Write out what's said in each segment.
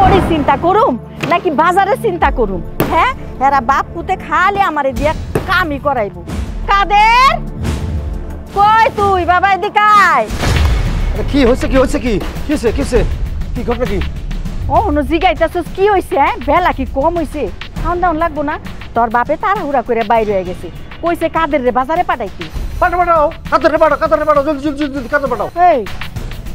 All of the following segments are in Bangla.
তোরই চিন্তা করুম নাকি বাজারে চিন্তা করুম? হ্যাঁ, এরা বাপ পুতে খালি আমারে দিয়া কামই করাইবো। কাদের কই তুই? বাবা এদিকে আয়। কি হয়েছে কি হয়েছে কি কিসে কিসে কি ঘটনা কি? ও হনো জিগাইতাছস কি হইছে? বেলা কি কম হইছে? খাওন দাওন লাগবো না? তোর বাপে তাড়াহুড়া করে বাইরে হয়ে গেছে, কইছে কাদের রে বাজারে পাঠাইতি। পাঠাও কাদের রে পাঠাও জলদি জলদি জলদি কাদের পাঠাও। এই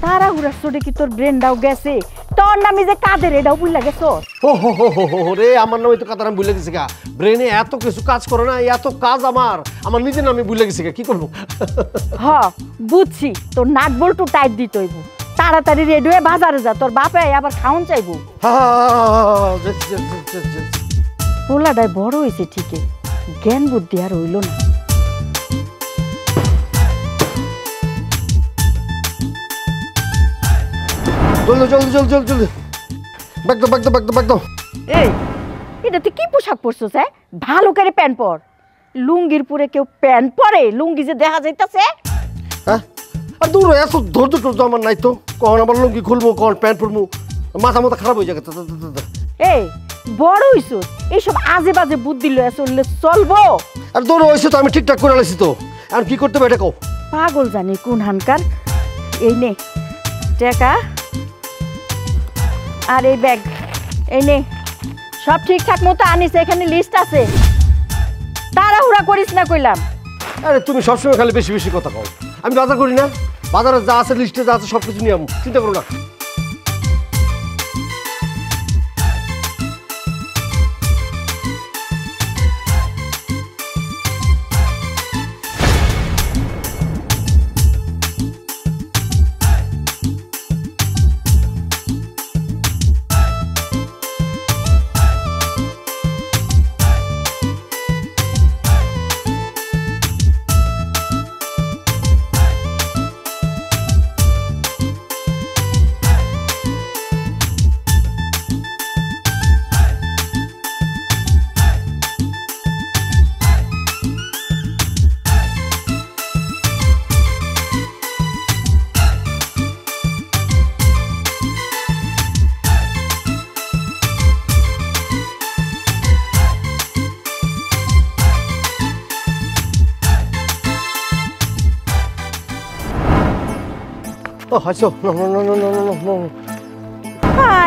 তাড়াহুড়া চোটে কি তোর ব্রেনটাও গেছে? তোর নামে যে কাদের এটাও বুঝলা গেছ? ও হো হো হো হো রে, আমার নামে তো কাদের আমি ভুলে গেছি গা। ব্রেনে এত কিছু কাজ করে না, এত কাজ আমার নিজের নামে ভুলে গেছি গা। কি করবো? হ বুঝছি, তোর নাট বল্টু টাইট দিতে হইব। তাড়াতাড়ি রেডি হয়ে বাজারে যা, তোর বাপে আবার খাওন চাইবো। পোলাটাই বড় হয়েছে ঠিকই, জ্ঞান বুদ্ধি আর হইল না। জলদি জলদি জলদি জলদি জলদি ব্যাগ দাও। এই এটা তুই কি পোশাক পরছস? হ্যাঁ, ভালো করে প্যান্ট পর। লুঙ্গির পরে কেউ প্যান্ট পরে? লুঙ্গি যে দেখা যাইতাছে। হ্যাঁ, আর দূর এত ধৈর্য টর্য আমার নাই তো। কখন আবার লুঙ্গি খুলবো, কখন প্যান্ট পরবো, মাথা খারাপ হয়ে যাবে। এই বড় হইছস, এইসব আজে বাজে বুদ্ধি লয়ে চললে চলবো? আর দৌড় হয়েছে তো, আমি ঠিকঠাক করে আলাইছি তো। এখন কি করতে হবে এটা কও। পাগল জানি কোন হানকার। এই নে টাকা আর এই ব্যাগ, এই নে সব ঠিকঠাক মতো আনিস। এখানে লিস্ট আছে, তাড়াহুড়া করিস না কইলাম। আরে তুমি সবসময় খালি বেশি বেশি কথা কও। আমি বাজার করি না, বাজারে যা আছে লিস্টে যা আছে সব কিছু নিয়ে আমি চিন্তা করো না।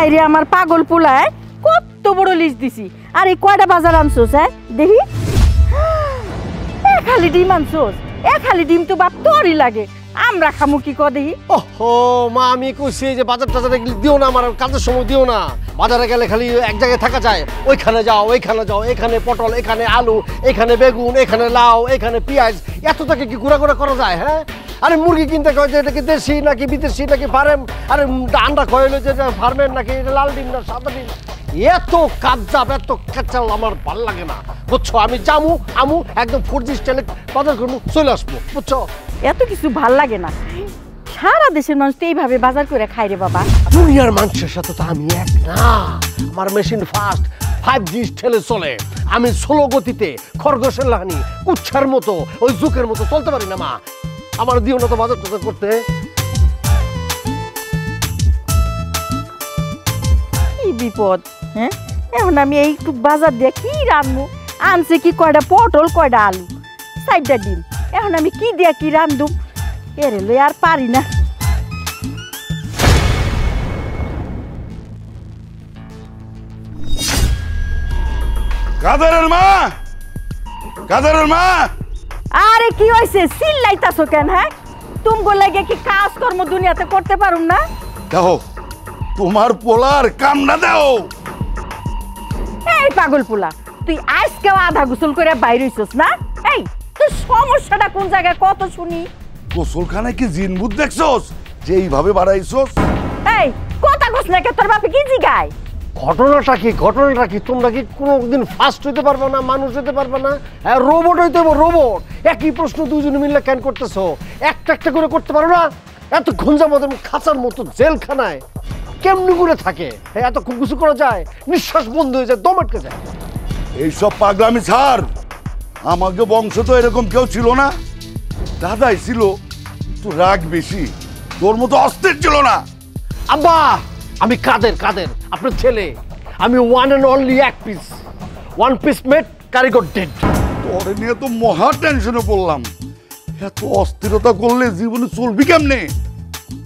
আরে আমার পাগল পোলায় কত বড় লিস্ট দিছি। আর এই কয়টা বাজার আনছোস? হ্যাঁ দেখি, খালি ডিম আনছোস। খালি ডিম তো বাপ তোরই লাগে, আমরা খামু কি কর দেখি। ওহো মা, আমি কইছি যে বাজার টাজারে দিও না, আমার কাজের সময় দিও না। বাজারে গেলে খালি এক জায়গায় থাকা যায়, ওইখানে যাও এখানে পটল, এখানে আলু, এখানে বেগুন, এখানে লাউ, এখানে পেঁয়াজ, এত থেকে কি ঘোরাঘোরা করা যায়? হ্যাঁ, আরে মুরগি কিনতে কয় যে এটা কি দেশি নাকি বিদেশি নাকি ফার্ম, আরে আন্ডা কইলো যে ফার্মের নাকি এটা লাল ডিম না সাদা ডিম। এত কাজ এত কাচাল আমার ভাল লাগে না, বুঝছো? আমি আমু একদম 4G স্টাইলে বাজার করবো, চলে আসবো, বুঝছো? এত কিছু ভাল লাগে না। সারা দেশের মানুষ তো এইভাবে বাজার করে খায় রে বাবা। দুনিয়ার মানুষের সাথে তো আমি এক না। আমার মেশিন ফাস্ট 5G স্টাইলে চলে। আমি স্লো গতিতে খরগোশের লাহানি উচ্ছার মতো ওই জুকের মতো চলতে পারি না। মা, আমার দিও না তো বাজার টাজার করতে। কি বিপদ! হ্যাঁ, এখন আমি এই একটু বাজার দিয়ে কি রাঁধবো? আনছে কি কয়টা পটল, কয়টা আলু, 4টা ডিম। এখন আমি কি দিয়া কি রাঁধুম? এরে লই আর পারি না। কাদেরের মা, আরে কি হইছে? চিল্লাইতাছো কেন? হ্যাঁ, তুমগো লাগে কি কাজকর্ম দুনিয়াতে করতে পারুম না? দেখো তোমার পোলার কামনা দাও। এই পাগল পোলা, তুই আজকেও আধা গোসল করে বাইরে হইছস না? এই তোর সমস্যাটা কোন জায়গায় কত শুনি? গোসলখানে কি জিনভূত দেখছস যে এইভাবে বাড়াইছস? এই কথা কস না কে? তোর বাপে কি জিগায়? ঘটনাটা কি? তোমরা কি কোনোদিন ফাস্ট হইতে পারবে না, মানুষ হইতে পারবে না? হ্যাঁ, রোবট হইতে হবে, রোবট। একই প্রশ্ন দুইজনে মিলে কেন করতেছো? একটা করে করতে পারো না? এত ঘঞ্জা মতো খাঁচার মতো জেলখানায় কেমনি করে থাকে? এত খুব কিছু করা যায়? নিঃশ্বাস বন্ধ হয়ে যায়, দম আটকে যায়। এইসব পাগলামি ছাড়। আমাকে বংশ তো এরকম কেউ ছিল না। দাদাই ছিল একটু রাগ বেশি, তোর মতো অস্থির ছিল না। আব্বা, আমি কাদের আপনার ছেলে। আমি ওয়ান অ্যান্ড অনলি এক পিস, ওয়ান পিস মেট, কারিগর ডেড। তোরে নিয়ে তো মহা টেনশনে পড়লাম। এত অস্থিরতা করলে জীবনে চলবি কেমনে?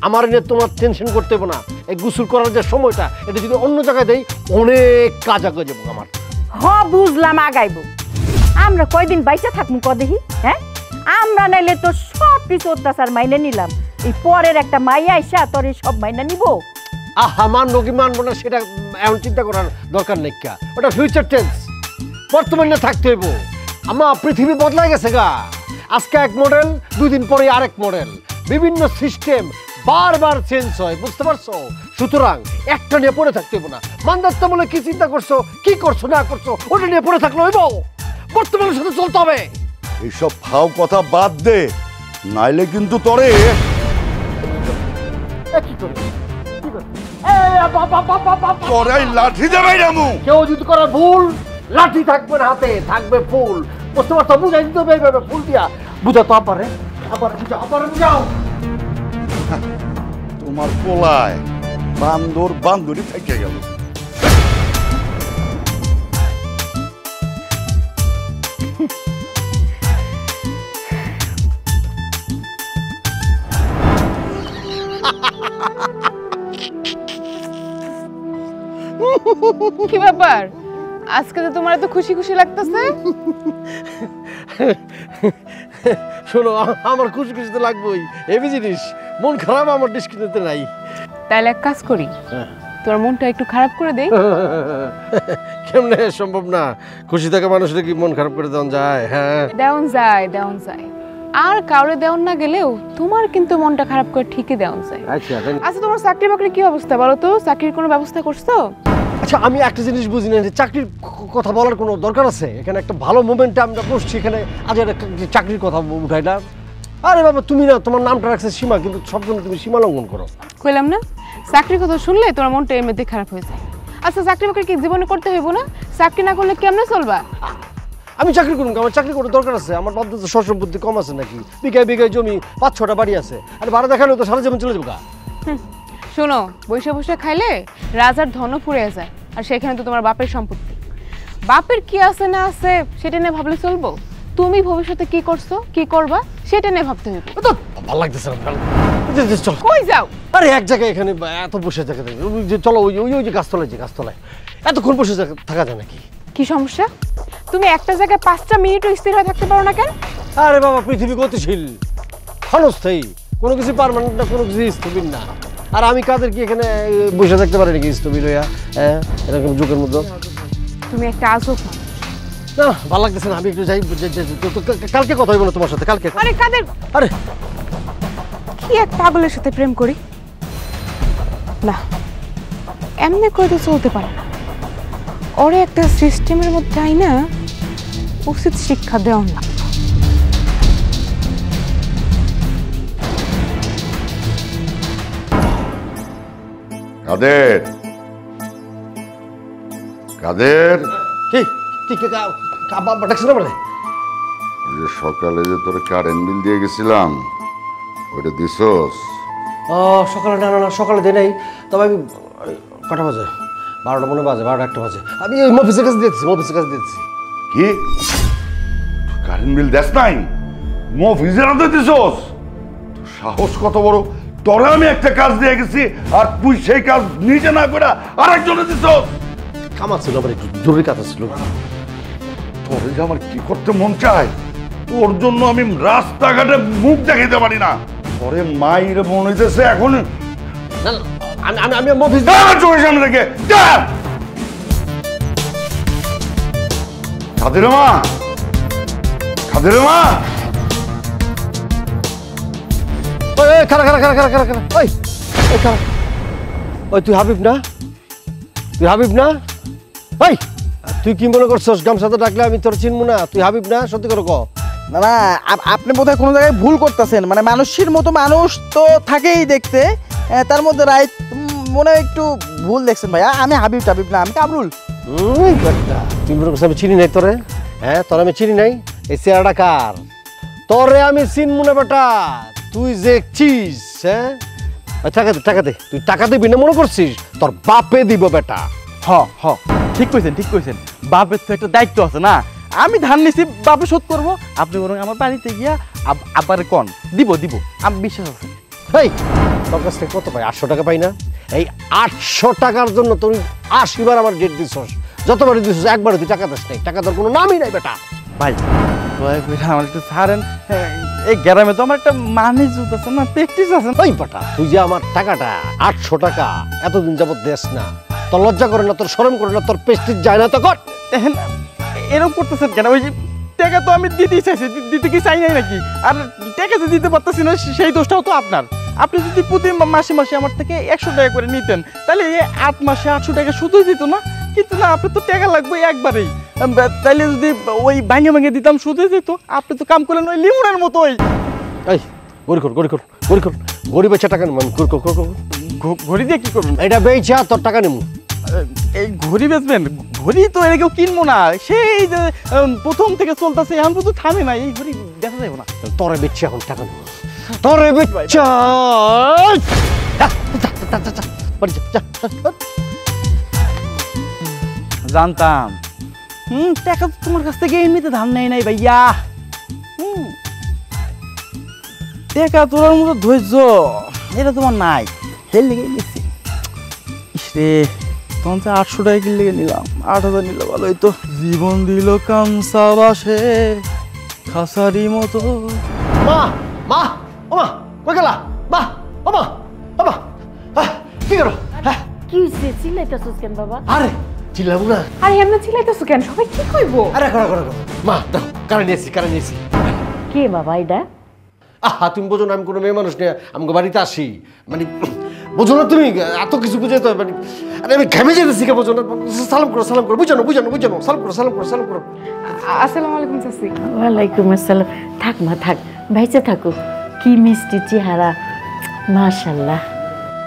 আমার নিয়ে তোমার টেনশন করতে হবে না। এই গোসল করার যে সময়টা, এটা যদি অন্য জায়গায় দেই অনেক কাজ আগে যাবো আমার। বুঝলাম আগাইব। আমরা কয়দিন বাইচা থাকবো দেখি? হ্যাঁ, আমরা নাইলে তো সব কিছু অত্যাচার মাইনে নিলাম, এই পরের একটা মাইয়া আইসা তোর সব মাইনা নিব? মানবো কি মানবো না সেটা এমন চিন্তা করার দরকার নেই। ওটা ফিউচার টেন্স, বর্তমানে থাকতে হইব। আমার পৃথিবী বদলাই গেছে গা। আজকে এক মডেল, 2 দিন পরে আরেক মডেল। বিভিন্ন সিস্টেম বারবার চেঞ্জ হয়, বুঝতে পারছো? সুতরাং একটা নিয়ে পড়ে থাকতে হইব না। মানদাত্তা বলে কি চিন্তা করছো, কি করছো না করছো, ওটা নিয়ে পড়ে থাকলে হইব। বর্তমানের সাথে চলতে হবে। এইসব ফাও কথা বাদ দে, নাইলে কিন্তু তোরে তোরে লাঠি দেবে রামু। কেউ যদি করে ভুল, লাঠি থাকবে না হাতে, থাকবে ফুল। বুঝতে পারছো? বুঝাই দিতে হবে এইভাবে ফুল দিয়া। বুঝা তো আবার বুঝাও। তোমার পোলায় বান্দরি থেকে গেল। কি ব্যাপার, আজকে তো তোমার এত খুশি খুশি লাগতেছে? শোনো, আমার খুশি খুশি তো লাগবেই। এই জিনিস মন খারাপ আমার ডিসকিতে নাই। তাহলে এক কাজ করি, তোমার মনটা একটু খারাপ করে দেই। কেমনে সম্ভব না? খুশি থাকা মানুষের কি মন খারাপ করে দেওয়া যায়? হ্যাঁ, দেওন যায়। আর কাউরে দেওন না গেলেও তোমার কিন্তু মনটা খারাপ করে ঠিকই দেওন যায়। আচ্ছা, তোমার চাকরি বাকরি কি অবস্থা বলো তো? চাকরির কোনো ব্যবস্থা করছো? আচ্ছা, আমি একটা জিনিস বুঝি না, চাকরির কথা বলার কোনো দরকার আছে? এখানে একটা ভালো মোমেন্টে আমরা বসছি, এখানে আজ চাকরির কথা উঠাইলাম। আরে বাবা, তুমি না, তোমার নামটা রাখছে সীমা, কিন্তু সবসময় তুমি সীমা লঙ্ঘন করো। কইলাম না, চাকরির কথা শুনলে তোমার মনটা এমনিতে খারাপ হয়ে যায়। আচ্ছা, চাকরি বাকরি কি জীবনে করতে হইব না? চাকরি না করলে কেমনে চলবা? আমি চাকরি করুন, আমার চাকরি করার দরকার আছে। আমার বাপ দাদা সসম্পত্তি কম আছে নাকি? বিঘায় জমি, 5-6টা বাড়ি আছে। আরে ভাড়া দেখালে তো সারা জীবন চলে যাবো। শোনো, বসে বসে খাইলে রাজার ধনও ফুরে যায়, আর সেখানে তো তোমার বাপের সম্পত্তি। বাপের কি আছে না আছে সেটা নিয়ে ভাবলে চলবো? তুমি ভবিষ্যতে কি করছো, কি করবা, সেটা নিয়ে ভাবতে হবে। ভালো লাগতেছে না। কই যাও? আরে এক জায়গায় এখানে এত বসে থাকে, চলো ওই যে গাছতলায় এতক্ষণ বসে থাকা যায় নাকি? কি সমস্যা? তুমি একটা জায়গায় 5টা মিনিটও স্থির হয়ে থাকতে পারো না কেন? আরে বাবা, পৃথিবী গতিশীল, ক্ষণস্থায়ী, কোনো কিছু পার্মানেন্ট না, কোনো কিছু স্থবির না। আর আমি কাদের কি এখানে বসে থাকতে পারি নাকি স্থবির হইয়া? এরকম যুগের মধ্যে তুমি একটা আজব। না, ভালো লাগতেছে না। আমি একটু যাই, কালকে কথা হইব না তোমার সাথে। কালকে? আরে কাদের? আরে কি এক পাগলের সাথে প্রেম করি না, এমনি করে তো চলতে পারে না। ওরে একটা সিস্টেমের মধ্যে আইনা উচিত শিক্ষা দেওয়া না। কাদের ডাকছে না বলে? সকালে যে তোর কারেন্ট বিল দিয়ে গেছিলাম, ওইটা দিছস? সকালে না, সকালে দেয় নাই। তবে আমি কটা বাজে? 12টা মনে বাজে, 12টা 1টা বাজে। আমি ওই অফিসের কাছে দিয়েছি। কি কারেন্ট বিল দেস নাই? অফিসের হাতে দিছস? সাহস কত বড়! তোরা আমি একটা কাজ দিয়ে গেছি, আর তুই সেই কাজ নিজে না করে আরেকজনে দিছস। কামা ছিল, আমার একটু জরুরি কাজ ছিল। তোর যে আমার কি করতে মন চায়, তোর জন্য আমি রাস্তাঘাটে মুখ দেখাইতে পারি না। পরে মায়ের মন হইতেছে এখন। আমি অফিস চোখের সামনে থেকে খাদের মা ওই তুই হাবিব না? ওই তুই কি মনে করছস গামছাতে ডাকলে আমি তোর চিনবো না? তুই হাবিব না? সত্যি করে ক। না, আপনি বোধহয় কোনো জায়গায় ভুল করতেছেন। মানে মানুষের মতো মানুষ তো থাকেই দেখতে, তার মধ্যে রাইট মনে একটু ভুল দেখছেন ভাইয়া। আমি হাবিব না, আমি কামরুল। তুই মনে করছিস আমি চিনি নাই তোরে? হ্যাঁ, তোর আমি চিনি নাই? এই চেহারাটা কার? তোরে আমি চিনবো না বেটা। তুই যে চিজ, হ্যাঁ, টাকা দে তুই টাকা দিবি না মনে করছিস তোর বাপে দিব বেটা। হ ঠিক কইছেন বাপের তো একটা দায়িত্ব আছে না। আমি ধান নিছি বাপে শোধ করবো, আপনি বরং আমার বাড়িতে গিয়া আবার কন দিব আমি বিশ্বাস আছে। এই তোর কাছ থেকে কত পাই? 800 টাকা পাই না? এই 800 টাকার জন্য তুই 80 বার আমার ডেট দিছস, যতবারই দিছস একবারও তুই টাকা দিস নাই। টাকা তোর কোনো নামই নাই বেটা। ভাই দয়া করে আমার একটু ছাড়েন, এই গ্রামে তো আমার একটা মানিজ আছে না, প্র্যাকটিস আছে। ওই বেটা তুই যে আমার টাকাটা 800 টাকা এতদিন যাবত দেস না, তোর লজ্জা করে না, তোর শরম করে না, তোর প্রেস্টিজ যায় না তো কর। এরকম করতেছেন কেন? ওই যে টাকা তো আমি দিতেই চাইছি, দিতে কি চাই নাই নাকি? আর টাকা যে দিতে পারতেছি না সেই দোষটাও তো আপনার। আপনি যদি প্রতি মাসে মাসে আমার থেকে 100 টাকা করে নিতেন তাহলে 8 মাসে 800 টাকা শুধুই দিত না। কিন্তু না, আপনি তো টাকা লাগবে একবারেই, তাইলে যদি ওই ভাঙে দিতাম শুধুই দিত। আপনি তো কাম করলেন ওই লিমুনের মতোই। এই গরিব বেচা টাকা নেব, ঘড়ি দিয়ে কি করবেন? এটা বেচা তোর টাকা নেব। এই ঘড়ি বেচবেন? ঘড়ি তো এর কেউ কিনবো না, সেই যে প্রথম থেকে চলতেছে এখন তো থামে না, এই ঘড়ি দেখা যাবে না। তোরে বেচা এখন টাকা নেব, তোরে বেচা। জানতাম টাকা তো তোমার কাছ থেকে এমনিতে ধার নেই নাই ভাইয়া। টাকা তোলার মতো ধৈর্য এটা তোমার নাই, হেল লেগে নিচ্ছি। ইসরে তখন 800 টাকা কিনলে নিলাম, 8000 নিলে ভালো হইতো। জীবন দিল কামসা বাসে খাসারি মতো। মা কই গেলা? মা কি করো? কি হইছে? চিল্লাইতাছস কেন বাবা? আরে চিল্লাবো না। আরে এমন চিল্লাইতেছো কেন? সবাই কি কইবো? আরে করো মা, দেখো কারণ নিয়েছি। কে বাবা এটা? আহা তুমি বোঝো না, আমি কোনো মেয়ে মানুষ নিয়ে আমাকে বাড়িতে আসি, মানে বোঝো না তুমি? এত কিছু বুঝে তো মানে আরে আমি ঘেমে যেতেছি কে, বোঝো না? সালাম করো বুঝো না সালাম করো। আসসালামু আলাইকুম চাচি। ওয়ালাইকুম আসসালাম। থাক মা থাক, ভাইচা থাকো। কি মিষ্টি চেহারা, মাশাআল্লাহ।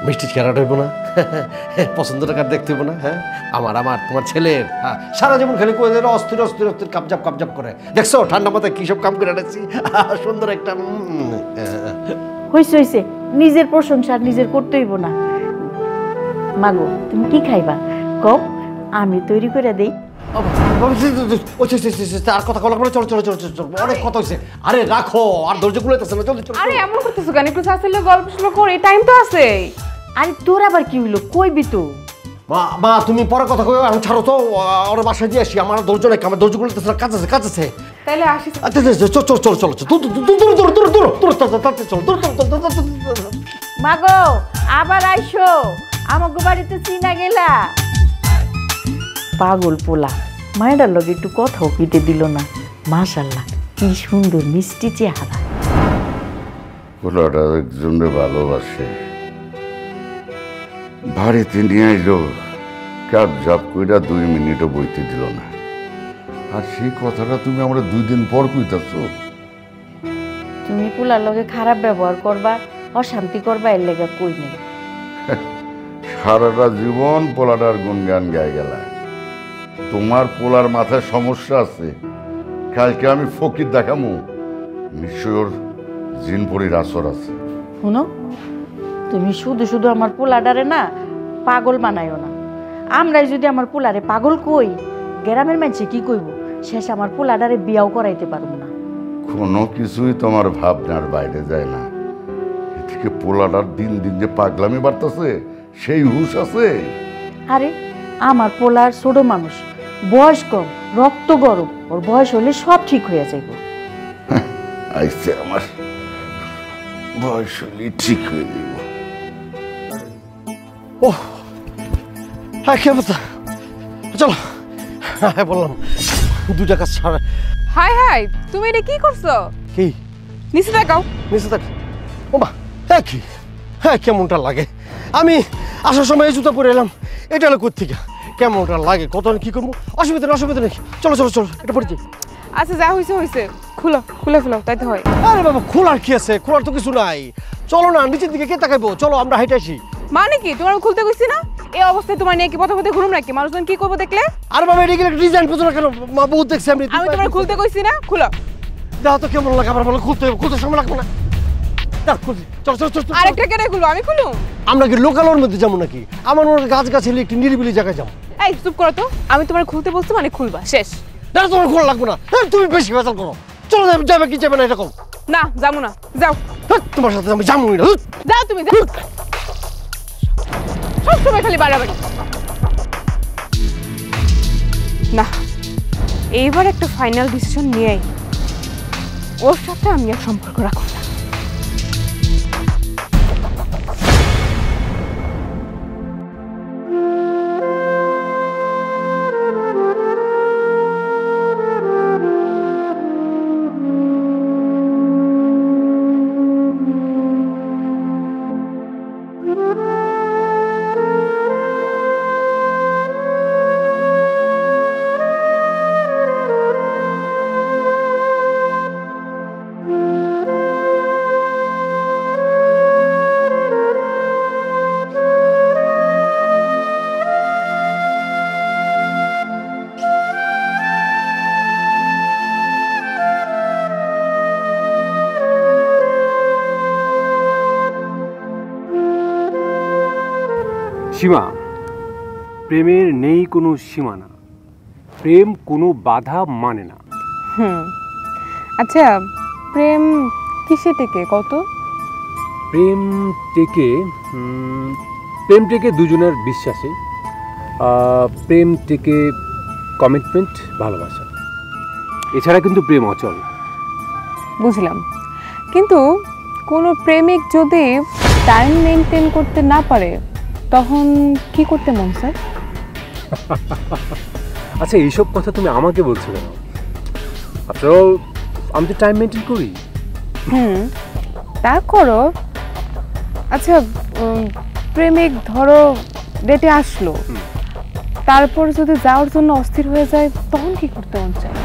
মিষ্টি চেহারাটা হইব না? পছন্দটা কার দেখতে হইব না? হ্যাঁ আমার তোমার ছেলের সারা জীবন খালি কই অস্থির কাপজাপ করে। দেখছো ঠান্ডা মাথায় কি সব কাম করে আনেছি, সুন্দর একটা। হইছে নিজের প্রশংসা আর নিজের করতে হইব না। মাগো তুমি কি খাইবা কও, আমি তৈরি করে দেই। আর কথা বলা, চলো অনেক কথা হয়েছে। আরে রাখো, আর ধৈর্য কুলাইতেছে না, চলো। আরে এমন করতেছো কেন? একটু চাচিলে গল্প শুনো করে, টাইম তো আছে। আরে তোর আবার কি হইলো, কইবি তো? মা তুমি পরে কথা কই, আমি ছাড়ো তো, ওর বাসায় দিয়ে আসি। আমার ধৈর্য নেই, আমার ধৈর্য কুলাইতেছে না, কাজ আছে। তাইলে আসি। চলো। মাগো আবার আইসো, আমাগো বাড়িতে চিনা গেলা। পাগল পোলা, মায়ের লগে একটু কথাও কেটে দিল না। মাশাআল্লাহ কি সুন্দর মিষ্টি চেহারা। পোলাটা একজনে ভালোবাসে, বাড়িতে নিয়ে আইলো, কাপ কইরা 2 মিনিটও বইতে দিল না। আর সেই কথাটা তুমি আমরা 2 দিন পর কইতাছো। তুমি পোলার লগে খারাপ ব্যবহার করবা, অশান্তি করবা, এর লেগে কই নেই। সারাটা জীবন পোলাটার গুনগান গায়ে গেলা। তোমার পোলার মাথায় সমস্যা আছে, কালকে আমি ফকির দেখামু, নিশ্চয় ওর জিনপরির আসর আছে। শুনো, তুমি শুধু আমার পোলাডারে না পাগল বানাইও না। আমরাই যদি আমার পোলারে পাগল কই, গ্রামের মানুষে কি কইব? শেষ আমার পোলাডারে বিয়াও করাইতে পারবো না। কোনো কিছুই তোমার ভাবনার বাইরে যায় না। এদিকে পোলাটার দিন যে পাগলামি বাড়তেছে, সেই হুঁশ আছে? আরে আমার পোলার ছোট মানুষ, বয়স কম, রক্ত গরম, ওর বয়স হলে সব ঠিক হয়ে যাইব। আইসে আমার বয়স হলে ঠিক হয়ে যাইব। ও হ্যাঁ, কি অবস্থা? চলো। হ্যাঁ বললাম 2 টাকা ছাড়া। হাই তুমি এটা কি করছো? কি নিচে তাকাও। নিচে থাক। ও মা, হ্যাঁ কেমনটা লাগে? আমি আসার সময় এই জুতা পরে এলাম, এটা হলো কোত্থেকে, কেমনটা লাগে কত, কি করবো? অসুবিধা নেই, চলো এটা পড়েছি। আচ্ছা যা হয়েছে, খুলে ফেলো, তাই তো হয়। আরে বাবা খোলার কি আছে? খোলার তো কিছু নাই। চলো না, নিচের দিকে কে তাকাইবো? চলো আমরা হাইটে আসি। মানে কি তোমার খুলতে কইছি না? এই অবস্থায় তোমার নিয়ে কি পথে ঘুরুম নাকি? মানুষজন কি করবো দেখলে? আরে বাবা এটা একটা ডিজাইন বুঝো না কেন? মা বহুত দেখছি আমি তোমার খুলতে কইছি না? খুলো। দেখো তো কেমন লাগে। আবার বলো খুলতে সময় লাগবে না। চল চল চল আরেকটা কেটে খুলো, আমি খুলুম? আমরা কি লোকালের মধ্যে যাবো নাকি? আমার ওর গাছ গাছালি একটি নিরিবিলি জায়গায় যাবো। এই চুপ করো তো, আমি তোমার খুলতে বলছি মানে খুলবা, শেষ। না তোমার খোলা লাগবো না, তুমি বেশি ভেজাল করো। চলো যাবে কি যাবে না এরকম? না যাবো না, যাও। তোমার সাথে আমি যাবো না। যাও তুমি, যাও। সবসময় খালি বাড়াবাড়ি। না, এইবার একটা ফাইনাল ডিসিশন নিয়েই ওর সাথে আমি আর সম্পর্ক রাখব না। সীমা, প্রেমের নেই কোনো সীমানা, প্রেম কোনো বাধা মানে না। আচ্ছা, প্রেম কিসে টেকে কত? প্রেম টেকে প্রেম টেকে দুজনের বিশ্বাসে, প্রেম টেকে কমিটমেন্ট, ভালোবাসা। এছাড়া কিন্তু প্রেম অচল। বুঝলাম, কিন্তু কোনো প্রেমিক যদি টাইম মেনটেন করতে না পারে তখন কি করতে মন চায়? আচ্ছা, এইসব কথা তুমি আমাকে বলছো কেন? আফটার অল আমি তো টাইম মেনটেন করি। তা করো। আচ্ছা, প্রেমিক ধরো ডেটে আসলো, তারপর যদি যাওয়ার জন্য অস্থির হয়ে যায় তখন কি করতে মন চায়?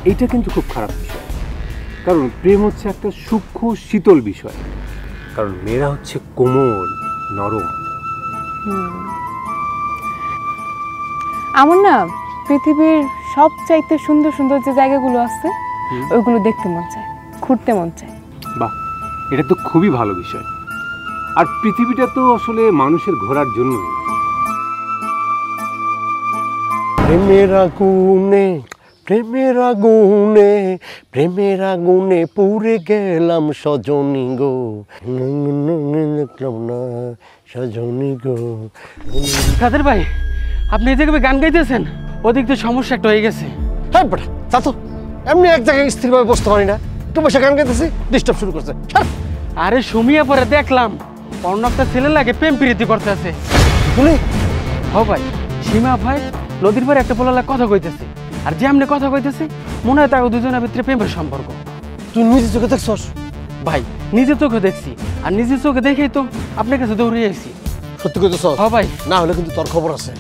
এইটা কিন্তু খুব খারাপ বিষয়, কারণ প্রেম হচ্ছে একটা সূক্ষ্ম শীতল বিষয়, কারণ মেয়েরা হচ্ছে কোমল নরম। আমার না পৃথিবীর সবচাইতে সুন্দর সুন্দর যে জায়গাগুলো আছে ওইগুলো দেখতে মন চায়, ঘুরতে মন চায়। বাহ, এটা তো খুবই ভালো বিষয়। আর পৃথিবীটা তো আসলে মানুষের ঘোরার জন্যই। প্রেমের আগুনে প্রেমের আগুনে প্রেমের আগুনে পুড়ে গেলাম সজনী গো, দেখলাম না সজনী গো। কাদের ভাই, আপনি এই জায়গায় গান গাইতেছেন? ওদিক দিয়ে সমস্যা একটা হয়ে গেছে। হ্যাঁ বেটা, তা তো এমনি এক জায়গায় স্থিরভাবে বসতে পারি না, একটু বসে গান গাইতেছি, ডিস্টার্ব শুরু করছে। আরে সুমিয়া পরে দেখলাম অন্য একটা ছেলে লাগে প্রেম প্রীতি করতে আছে। বলে হ ভাই, সীমা ভাই নদীর পারে একটা পোলালা কথা কইতেছে, আর যে আমনে কথা কইতেছে মনে হয় তাকে দুজনের ভিতরে প্রেমের সম্পর্ক। তুই নিজে চোখে দেখছস? ভাই নিজের চোখে দেখছি, আর নিজের চোখে দেখেই তো আপনার কাছে দৌড়ে এসেছি। সত্যি কইতেছস? হ ভাই। না হলে কিন্তু তোর খবর আছে।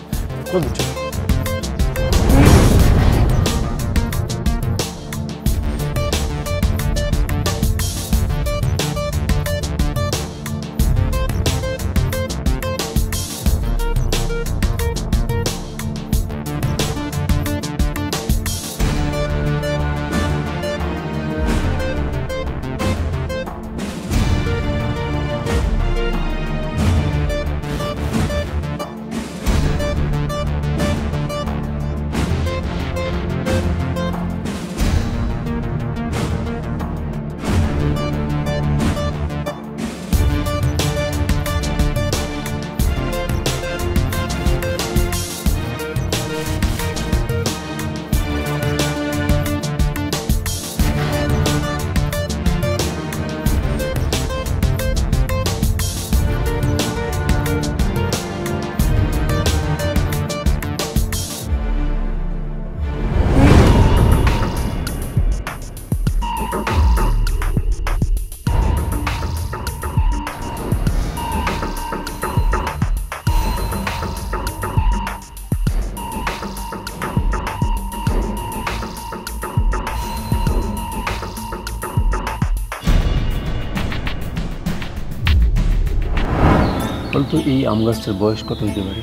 বলতো এই আম গাছটার বয়স কত হইতে পারে?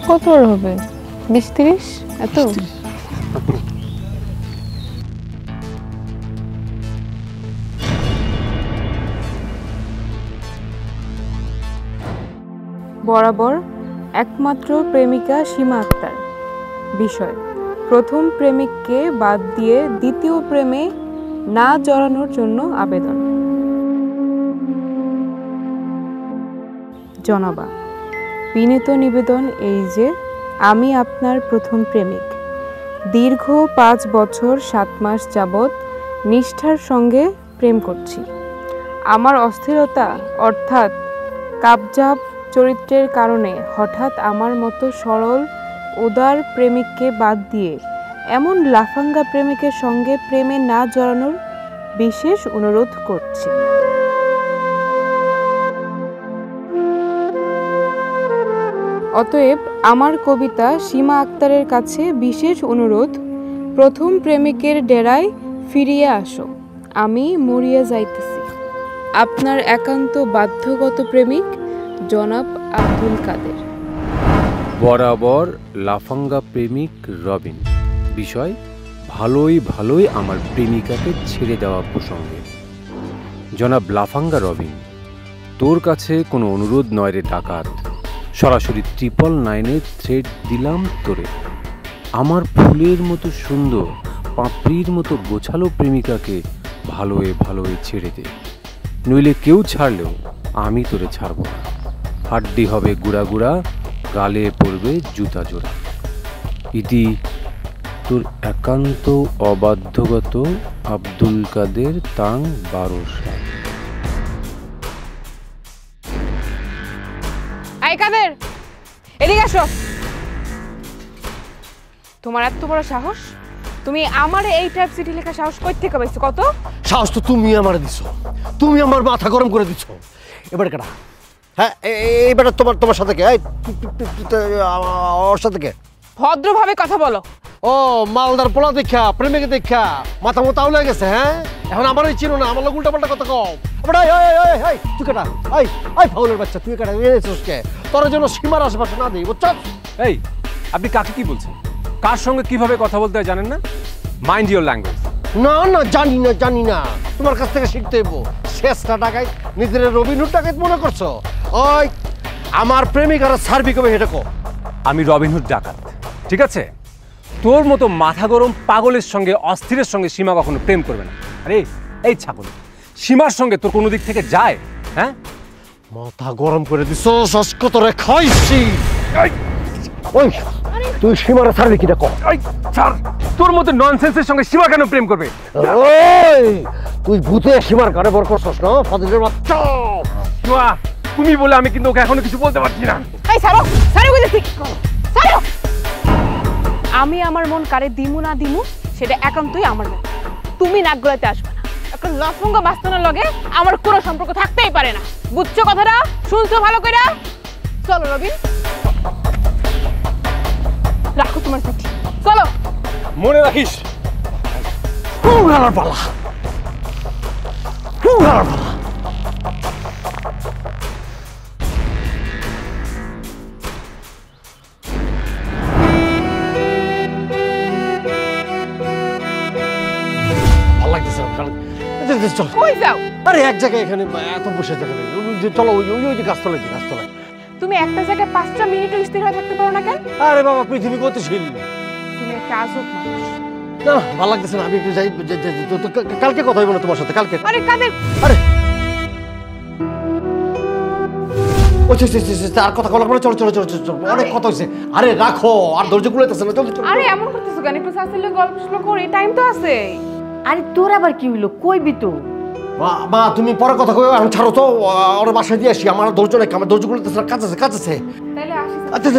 কত হবে? 20-30 এত? বরাবর একমাত্র প্রেমিকা সীমা আক্তার। বিষয়: প্রথম প্রেমিককে বাদ দিয়ে দ্বিতীয় প্রেমে না জড়ানোর জন্য আবেদন। জনাবা, বিনীত নিবেদন এই যে আমি আপনার প্রথম প্রেমিক। দীর্ঘ 5 বছর 7 মাস যাবৎ নিষ্ঠার সঙ্গে প্রেম করছি। আমার অস্থিরতা অর্থাৎ কাবজাব চরিত্রের কারণে হঠাৎ আমার মতো সরল উদার প্রেমিককে বাদ দিয়ে এমন লাফাঙ্গা প্রেমিকের সঙ্গে প্রেমে না জড়ানোর বিশেষ অনুরোধ করছি। অতএব আমার কবিতা সীমা আক্তারের কাছে বিশেষ অনুরোধ, প্রথম প্রেমিকের ডেরায় ফিরিয়ে আসো, আমি মরিয়া যাইতেছি। আপনার একান্ত বাধ্যগত প্রেমিক জনাব আব্দুল কাদের। বরাবর লাফাঙ্গা প্রেমিক রবিন। বিষয়: ভালোই ভালোই আমার প্রেমিকাকে ছেড়ে দেওয়া প্রসঙ্গে। জনাব লাফাঙ্গা রবিন, তোর কাছে কোনো অনুরোধ নয় রে ডাকাত, সরাসরি 999-এ থ্রেড দিলাম তোরে। আমার ফুলের মতো সুন্দর, পাপড়ির মতো গোছালো প্রেমিকাকে ভালোই ভালোই ছেড়ে দে, নইলে কেউ ছাড়লেও আমি তোরে ছাড়ব না। হাড্ডি হবে গুড়া গুড়া, গালে পড়বে জুতা জোড়া। ইতি তোর একান্ত অবাধ্যগত আব্দুল কাদের, তাং 12 সাল। আই কাদের, এদিকে আসো। তোমার এত বড় সাহস, তুমি আমার এই টাইপ চিঠি লেখা সাহস কই থেকে পাইছো? কত সাহস তো তুমি আমার দিছো, তুমি আমার মাথা গরম করে দিছো। এবারে কেডা? হ্যাঁ, এবারে তোমার সাথে কে? ওর সাথে কে? ভদ্রভাবে কথা বলো। ও মালদার পোলা দেখা, প্রেমিকে দেখা মাথা মতো আউলে গেছে। হ্যাঁ, এখন আমারই চিনো না, আমার লোক উল্টা পাল্টা কথা কম। তুই কেটা? ফাউলের বাচ্চা, তুই কেটা এনেছিস কে? তোর জন্য সীমার আশেপাশে না দিই, বুঝছ? এই, আপনি কাকে কি বলছেন? কার সঙ্গে কিভাবে কথা বলতে হয় জানেন না? Mind your language. না না, জানি না, তোমার কাছ থেকে শিখতে হইব। শেষটা টাকায় নিজের রবিনহুড টাকায় মনে করছো? ওই আমার প্রেমিকারা সার্ভি কবে হেঁটে কো? আমি রবিনহুড ডাকাত, ঠিক আছে? তোর মতো মাথা গরম পাগলের সঙ্গে, অস্থিরের সঙ্গে সীমা কখনো প্রেম করবে না। আরে এই ছাগল, সীমার সঙ্গে তোর কোনো দিক থেকে যায়? হ্যাঁ, মাথা গরম করে দিছো, সস্কত রে খাইছি। ওই তুই সীমারে ছাড়বি কিনা কো? ছাড়, তোর মতো ননসেন্সের সঙ্গে সীমা কেন প্রেম করবে? ওই তুই ভূতে সীমার ঘরে বর করছস না, ফাজিলের বাচ্চা। তুমি বলে আমি কিন্তু ওকে এখনো কিছু বলতে পারছি না। এই ছাড়ো, ছাড়ো বলেছি, ছাড়ো। আমি আমার মন কারে দিমু না দিমু সেটা একান্তই আমার ব্যাপার। তুমি নাক গলাতে আসবে না। একটা লফঙ্গা বাস্তানোর লগে আমার কোনো সম্পর্ক থাকতেই পারে না, বুঝছো কথাটা? শুনছো ভালো করে? চলো রবিন, রাখো তোমার চিঠি, চলো। মনে রাখিস, পালা পালা। কই যাও? আরে এক জায়গায় এখানে এত বসে থাকে, চলো ওই যে গাছতলায়, গাছতলায়। তুমি একটা জায়গায় 5টা মিনিটও স্থির হয়ে থাকতে পারো না কেন? আরে বাবা, পৃথিবী গতিশীল। তুমি একটা আজব মানুষ। না, ভালো লাগতেছে না, আমি একটু যাই। কালকে কথা হইব না তোমার সাথে, কালকে। আরে কাদের? আরে আর কথা বলার পরে চলো, অনেক কথা হয়েছে। আরে রাখো, আর ধৈর্য কুলাইতেছে না, চলো। আরে এমন করতেছো কেন? একটু সাসিলে গল্প করি, টাইম তো আছে। আরে তোর আবার কি হইলো? কইবি তো? মা তুমি পরে কথা কই, এখন ছাড়ো তো, ওর বাসায় দিয়ে আসি। আমার ধৈর্য নেই, আমার ধৈর্য কুলাইতেছে না, কাজ আছে। তাইলে আসি। আচ্ছা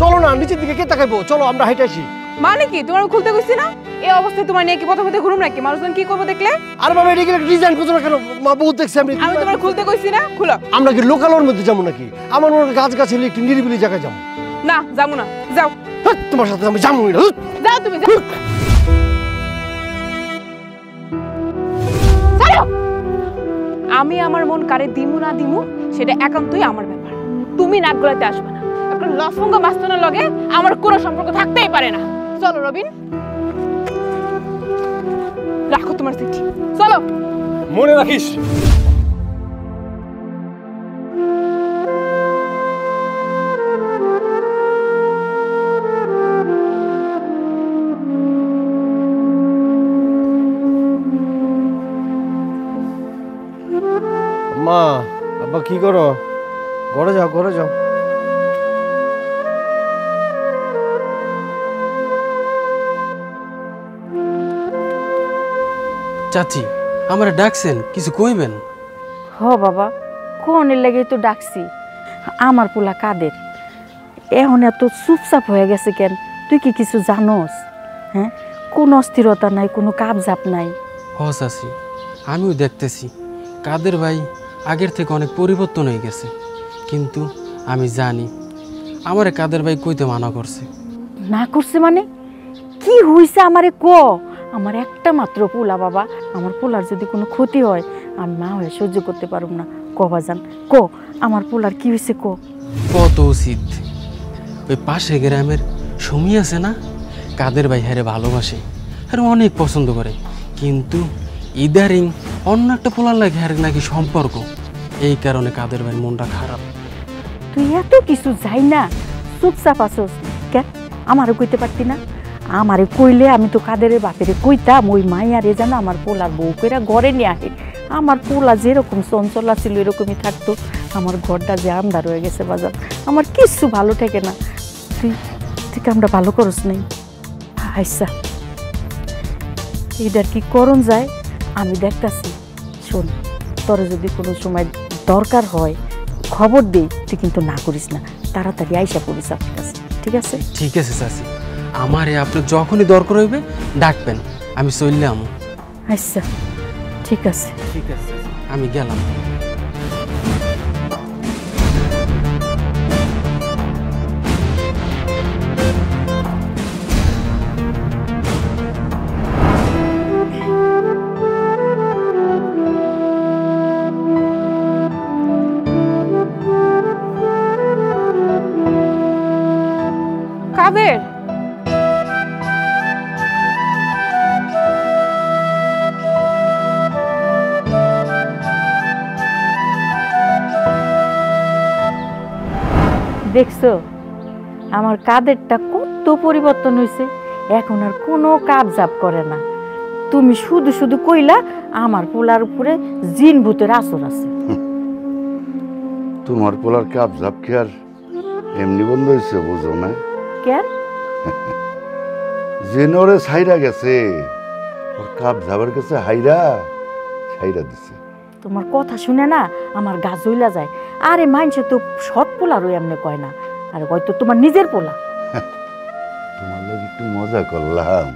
চলো না, নিচের দিকে কে তাকাইবো? চলো আমরা হাইটে আসি। মানে কি? তোমার খুলতে কইছি না? এই অবস্থায় তোমার নিয়ে কি পথে ঘুরুম নাকি? মানুষজন কি করবো দেখলে? আরে বাবা, এটা ডিজাইন করছো না কেন? মা বহুত দেখছি আমি তোমার খুলতে কইছি না, খুলো। আমরা কি লোকালের মধ্যে যাবো নাকি? আমার মনে হয় গাছ গাছ একটু নিরিবিলি জায়গায় যাবো। না, যাবো না, যাও। তোমার সাথে আমি যাবো না। যাও তুমি, যাও। আমি আমার মন কারে দিমু না দিমু সেটা একান্তই আমার ব্যাপার। তুমি নাক গলাতে আসবে না। একটা লফঙ্গা বাস্তানোর লগে আমার কোনো সম্পর্ক থাকতেই পারে না। চলো রবিন, রাখো। তোমার চিঠি, চলো। মনে রাখিস। মা আব্বা কি করো? ঘরে যাও, ঘরে যাও। চাচি আমার ডাকছেন, কিছু কইবেন? হ বাবা, কোনের লেগে তো ডাকছি। আমার পোলা কাদের এখন এত চুপচাপ হয়ে গেছে কেন? তুই কি কিছু জানোস? হ্যাঁ, কোনো অস্থিরতা নাই, কোনো কাবজাপ নাই। হ চাচি, আমিও দেখতেছি কাদের ভাই আগের থেকে অনেক পরিবর্তন হয়ে গেছে, কিন্তু আমি জানি আমারে কাদের ভাই কইতে মানা করছে। না করছে মানে? কি হইছে আমারে ক। আমার একটা মাত্র পোলা বাবা, আমার পোলার যদি কোনো ক্ষতি হয় আমি মা হয়ে সহ্য করতে পারব না। ক বাজান ক, আমার পোলার কি হয়েছে ক। কত উচিত ওই পাশে গ্রামের সুমি আছে না, কাদের ভাই হ্যারে ভালোবাসে, হ্যাঁ অনেক পছন্দ করে, কিন্তু ইদারিং অন্য একটা পোলার লাগে হ্যার নাকি সম্পর্ক, এই কারণে কাদের ভাইয়ের মনটা খারাপ। তুই এত কিছু যাই না চুপচাপ আসোস কেন? আমারও কইতে পারতি না? আমারে কইলে আমি তো কাদের বাপেরে কইতাম ওই মাইয়ারে যেন আমার পোলার বউ কইরা ঘরে নিয়ে আসে। আমার পোলা যেরকম চঞ্চলা ছিল এরকমই থাকতো। আমার ঘরটা যে আন্ধার হয়ে গেছে বাজার, আমার কিচ্ছু ভালো থাকে না। তুই তুই কামটা ভালো করস নাই। আচ্ছা এটার কি করণ যায় আমি দেখতাছি। শোন, তোর যদি কোনো সময় দরকার হয় খবর দেই, তুই কিন্তু না করিস না, তাড়াতাড়ি আইসা পড়িস আপনার কাছে, ঠিক আছে? ঠিক আছে চাচি, আমারে আপনার যখনই দরকার হইবে ডাকবেন, আমি চললাম। আচ্ছা ঠিক আছে। ঠিক আছে আমি গেলাম। কাদের? দেখছো আমার কাদেরটা কত পরিবর্তন হয়েছে, এখন আর কোনো কাবজাব করে না। তুমি শুধু শুধু কইলা আমার পোলার উপরে জিন ভূতের আসর আছে। তোমার পোলার কাপ ঝাপ খেয়ার এমনি বন্ধ হয়েছে, বুঝো না? কেন? জেনরে ছাইরা গেছে, ওর কাপ ঝাপের কাছে হাইরা ছাইরা দিছে। তোমার কথা শুনে না আমার গা জ্বলা যায়। আরে মানছে তো সৎ পোলারও এমনি কয় না, আর হয়তো তোমার নিজের পোলা। তোমার লোক একটু মজা করলাম,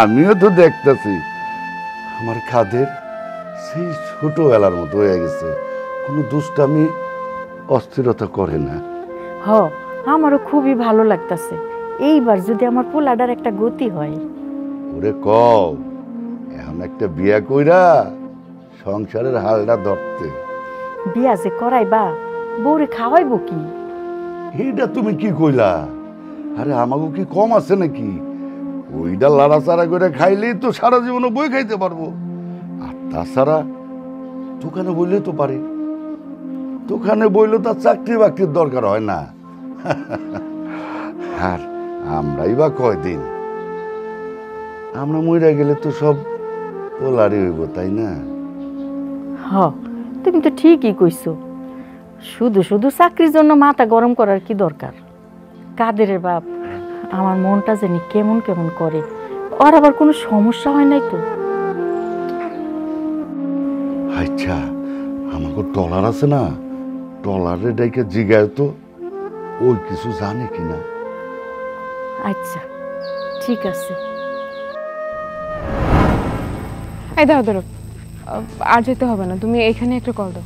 আমিও তো দেখতেছি আমার খাদের সেই ছোটবেলার মতো হয়ে গেছে, কোনো দুষ্টামি অস্থিরতা করে না। হ, আমারও খুবই ভালো লাগতাছে। এইবার যদি আমার পোলাডার একটা গতি হয়। ওরে কও এখন একটা বিয়া কইরা সংসারের হালটা ধরতে। বিয়া যে করাইবা, বউরে খাওয়াইবো কি? এইটা তুমি কি কইলা? আরে আমাকে কি কম আছে নাকি? ওইটা লাড়াচাড়া করে খাইলেই তো সারা জীবনে বই খাইতে পারবো। আর তাছাড়া দোকানে বইলে তো পারে, দোকানে বইলে তার চাকরি বাকরির দরকার হয় না। আর আমরাই বা কয়দিন, আমরা মইরা গেলে তো সব পোলারি হইব, তাই না? হ, তুমি তো ঠিকই কইছো। শুধু শুধু চাকরির জন্য মাথা গরম করার কি দরকার? কাদের বাপ, আমার মনটা জানি কেমন কেমন করে। ওর আবার কোনো সমস্যা হয় নাই তো? আচ্ছা আমাকে টলার আছে না, টলারে ডাইকে জিগায় তো ওই কিছু জানে কিনা। আচ্ছা ঠিক আছে। এই দাও ধরো, আর যেতে হবে না, তুমি এখানে একটা কল দাও।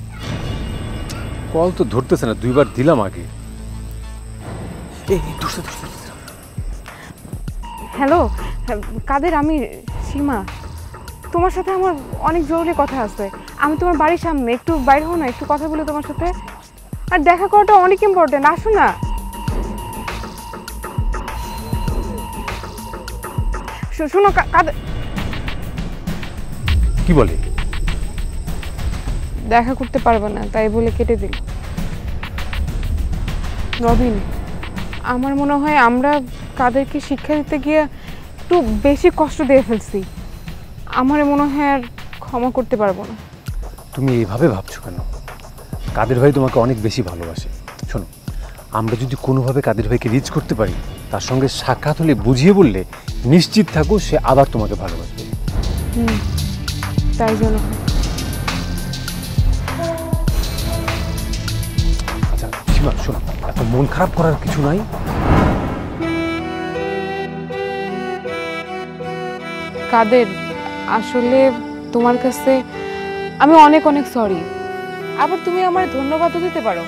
কল তো ধরতেছে না, দুইবার দিলাম আগে। হ্যালো কাদের, আমি সীমা। তোমার সাথে আমার অনেক জরুরি কথা আছে। আমি তোমার বাড়ির সামনে, একটু বাইরে হও না, একটু কথা বলে তোমার সাথে। আর দেখা করাটা অনেক ইম্পর্টেন্ট, আসো না। শোনো কাদের, কি বলে? দেখা করতে পারবো না তাই বলে কেটে দিল। রবিন, আমার মনে হয় আমরা কাদেরকে শিক্ষা দিতে গিয়ে একটু বেশি কষ্ট দিয়ে ফেলছি। আমার মনে হয় আর ক্ষমা করতে পারবো না। তুমি এইভাবে ভাবছো কেন? কাদের ভাই তোমাকে অনেক বেশি ভালোবাসে। শোনো, আমরা যদি কোনোভাবে কাদের ভাইকে রিচ করতে পারি, তার সঙ্গে সাক্ষাৎ হলে বুঝিয়ে বললে নিশ্চিত থাকো সে আবার তোমাকে ভালোবাসবে। তাই জন্য আচ্ছা সীমা, শোনো, এত মন খারাপ করার কিছু নাই। কাদের, আসলে তোমার কাছে আমি অনেক অনেক সরি। আবার তুমি আমার ধন্যবাদও দিতে পারো।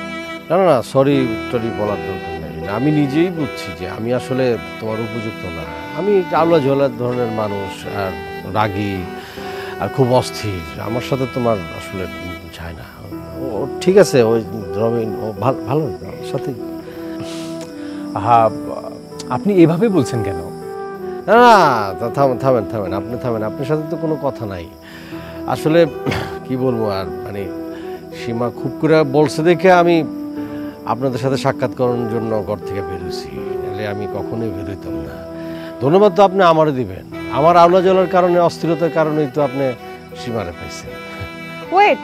না না, সরি টরি বলার দরকার নেই। আমি নিজেই বুঝছি যে আমি আসলে তোমার উপযুক্ত না। আমি আওলা ঝোলা ধরনের মানুষ, আর রাগী, আর খুব অস্থির। আমার সাথে তোমার আসলে যায় না। ও ঠিক আছে, ওই রবিন ও ভালো সাথে। হ্যাঁ, আপনি এভাবে বলছেন কেন? না না, থামেন, আপনি থামেন। আপনার সাথে তো কোনো কথা নাই। আসলে কি বলবো আর, মানে সীমা খুব করে বলছে দেখে আমি আপনাদের সাথে সাক্ষাৎ করার জন্য ঘর থেকে বেরোছি। নাহলে আমি কখনোই বেরোইতাম না। ধন্যবাদ তো আপনি আমারও দিবেন। আমার আওলা জ্বলার কারণে, অস্থিরতার কারণেই তো আপনি সীমারে পাইছেন। ওয়েট,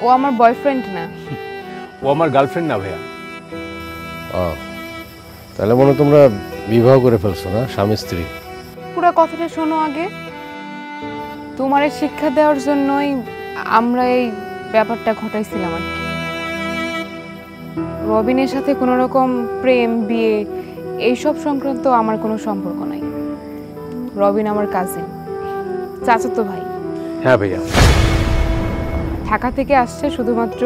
ও আমার বয়ফ্রেন্ড না। ও আমার গার্লফ্রেন্ড না ভাইয়া। ও, তাহলে মনে তোমরা বিবাহ করে ফেলছো না, স্বামী স্ত্রী? পুরো কথাটা শোনো আগে। তোমার শিক্ষা দেওয়ার জন্যই আমরা এই ব্যাপারটা ঘটাইছিলাম আর কি। রবিনের সাথে কোনো রকম প্রেম, বিয়ে এইসব সংক্রান্ত আমার কোনো সম্পর্ক নাই। রবিন আমার কাজিন, চাচাতো ভাই। হ্যাঁ ভাইয়া। ঢাকা থেকে আসছে শুধুমাত্র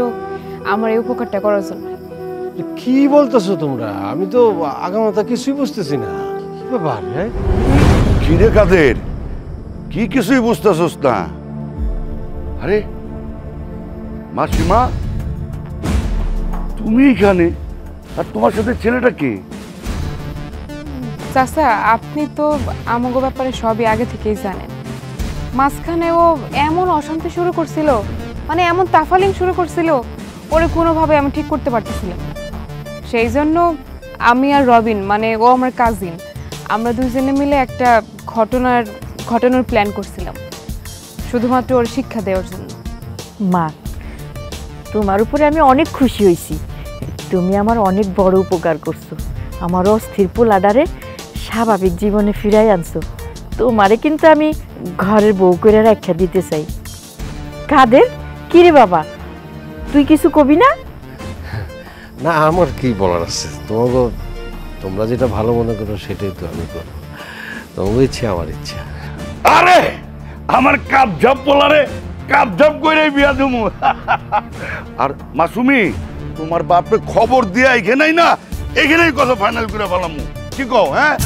আমার এই উপকারটা করার জন্য। কি বলতেছো তোমরা? আমি তো আগামাতা কিছুই বুঝতেছি না। কি ব্যাপার? হ্যাঁ, কি রে কাদের, কি কিছুই বুঝতেছস না? আরে মাসিমা, তুমি এখানে, আর তোমার সাথে ছেলেটা কে? চাচা, আপনি তো আমাগো ব্যাপারে সবই আগে থেকেই জানেন। মাঝখানে ও এমন অশান্তি শুরু করছিল, মানে এমন তাফালিং শুরু করছিল, ওরে কোনোভাবে আমি ঠিক করতে পারতেছিলাম না। সেই জন্য আমি আর রবিন, মানে ও আমার কাজিন, আমরা দুইজনে মিলে একটা ঘটনার প্ল্যান করছিলাম, শুধুমাত্র ওর শিক্ষা দেওয়ার জন্য। মা, তোমার উপরে আমি অনেক খুশি হয়েছি। তুমি আমার অনেক বড় উপকার করছো। আমার অস্থির পোলাডারে স্বাভাবিক জীবনে ফিরাই আনছো। তোমারে কিন্তু আমি ঘরের বউ করে রাখা দিতে চাই। কাদের, কি রে বাবা, তুই কিছু কবি না? না, আমার কি বলার আছে? তোমরা যেটা ভালো মনে করো সেটাই তো আমি করবো। তোমার ইচ্ছা আমার ইচ্ছা। আরে আমার কাপ ঝাপ বলারে কাপ ঝাপ করে বিয়া দেবো। আর মাসুমি, তোমার বাপরে খবর দিয়া এখানেই না, এখানেই কথা ফাইনাল করে ফেলাম। কি কও? হ্যাঁ